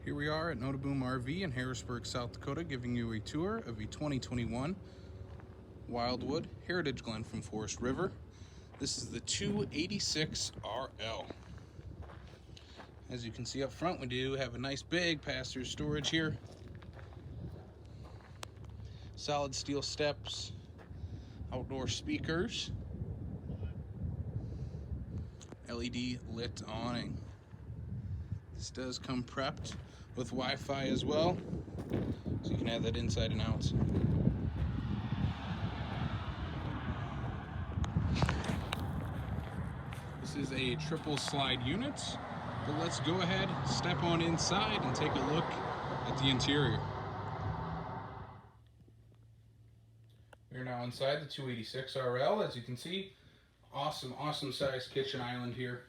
Here we are at Noteboom RV in Harrisburg, South Dakota, giving you a tour of a 2021 Wildwood Heritage Glen from Forest River. This is the 286RL. As you can see up front, we do have a nice big pass-through storage here. Solid steel steps, outdoor speakers, LED lit awning. This does come prepped with Wi-Fi as well, so you can have that inside and out. This is a triple slide unit, but let's go ahead, step on inside and take a look at the interior. We're now inside the 286RL. As you can see, awesome sized kitchen island here.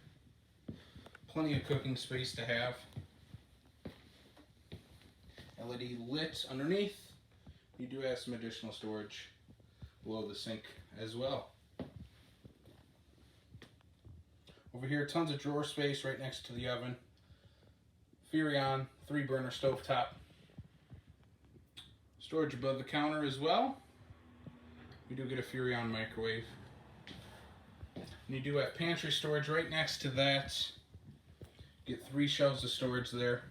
Plenty of cooking space to have. LED lit underneath. You do have some additional storage below the sink as well. Over here, tons of drawer space right next to the oven. Furrion 3-burner stovetop. Storage above the counter as well. You do get a Furrion microwave. And you do have pantry storage right next to that. Get 3 shelves of storage there.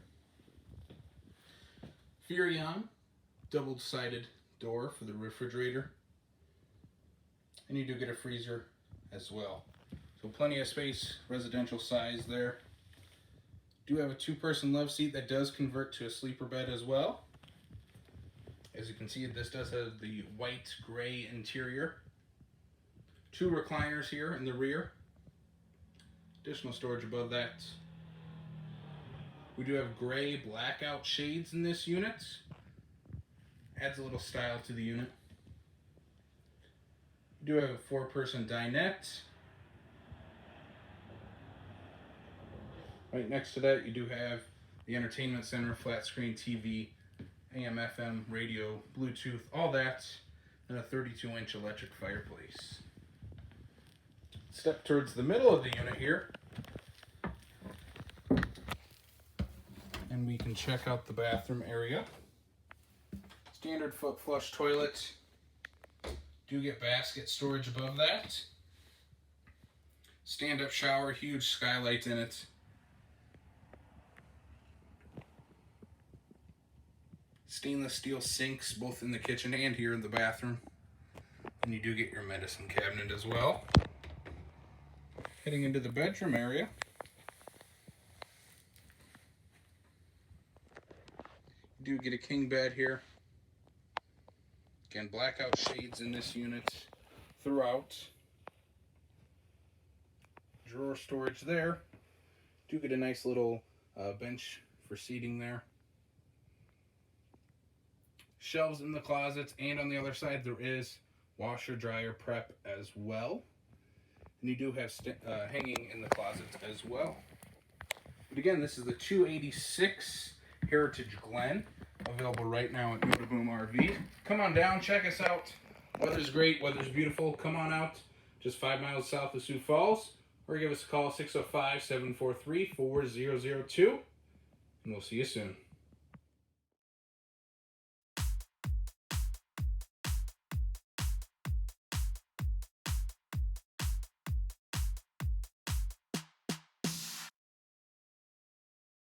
Furrion double-sided door for the refrigerator. And you do get a freezer as well. So plenty of space, residential size there. Do have a 2-person love seat that does convert to a sleeper bed as well. As you can see, this does have the white gray interior. 2 recliners here in the rear. Additional storage above that. We do have gray blackout shades in this unit. Adds a little style to the unit. We do have a 4-person dinette. Right next to that, you do have the entertainment center, flat screen TV, AM, FM, radio, Bluetooth, all that, and a 32-inch electric fireplace. Step towards the middle of the unit here, and we can check out the bathroom area. Standard foot flush toilet. Do get basket storage above that. Stand-up shower, huge skylight in it. Stainless steel sinks both in the kitchen and here in the bathroom. And you do get your medicine cabinet as well. Heading into the bedroom area. You do get a king bed here. Again, blackout shades in this unit throughout. Drawer storage there. Do get a nice little bench for seating there. Shelves in the closets, and on the other side there is washer dryer prep as well. And you do have hanging in the closets as well. But again, this is the 286 Heritage Glen, available right now at Noteboom RV. Come on down, check us out. Weather's great, weather's beautiful. Come on out, just 5 miles south of Sioux Falls, or give us a call, 605-743-4002, and we'll see you soon.